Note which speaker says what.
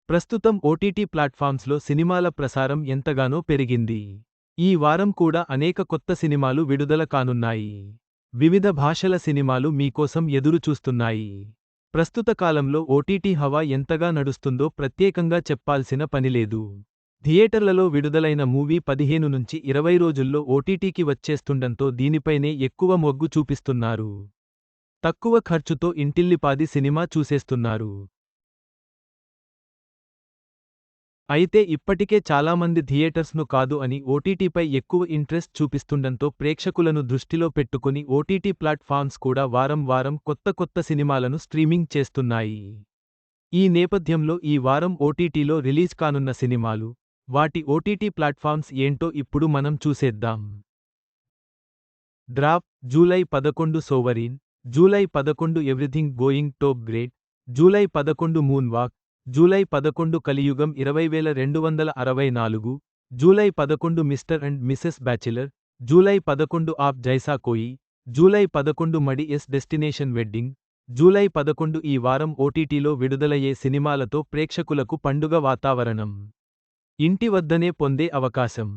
Speaker 1: ప్రస్తుతం ఓటీటీ ప్లాట్ఫామ్స్లో సినిమాల ప్రసారం ఎంతగానో పెరిగింది. ఈ వారం కూడా అనేక కొత్త సినిమాలు విడుదల కానున్నాయి. వివిధ భాషల సినిమాలు మీకోసం ఎదురు చూస్తున్నాయి. ప్రస్తుత కాలంలో ఓటీటీ హవా ఎంతగా నడుస్తుందో ప్రత్యేకంగా చెప్పాల్సిన పనిలేదు. థియేటర్లలో విడుదలైన మూవీ 15 నుంచి 20 రోజుల్లో ఓటీటీకి వచ్చేస్తుండంతో దీనిపైనే ఎక్కువ మొగ్గు చూపిస్తున్నారు. తక్కువ ఖర్చుతో ఇంటిల్లిపాది సినిమా చూసేస్తున్నారు. అయితే ఇప్పటికే చాలామంది థియేటర్స్ను కాదు అని ఓటీటీపై ఎక్కువ ఇంట్రెస్ట్ చూపిస్తుండంతో ప్రేక్షకులను దృష్టిలో పెట్టుకుని ఓటీటీ ప్లాట్ఫామ్స్ కూడా వారం వారం కొత్త సినిమాలను స్ట్రీమింగ్ చేస్తున్నాయి. ఈ నేపథ్యంలో ఈ వారం ఓటీటీలో రిలీజ్ కానున్న సినిమాలు, వాటి ఓటీటీ ప్లాట్ఫామ్స్ ఏంటో ఇప్పుడు మనం చూసేద్దాం. Drop, July 11 sovereign, July 11 everything going top grade, July 11 moon walk, July 11 కలియుగం 20264, July 11 mister and Mrs bachelor, July 11 ఆప్ జైసా కోయి, జూలై 11 మడి ఎస్ డెస్టినేషన్ వెడ్డింగ్, జూలై 11 ఈ వారం ఓటీటీలో విడుదలయ్యే సినిమాలతో ప్రేక్షకులకు పండుగ వాతావరణం ఇంటి వద్దనే పొందే అవకాశం.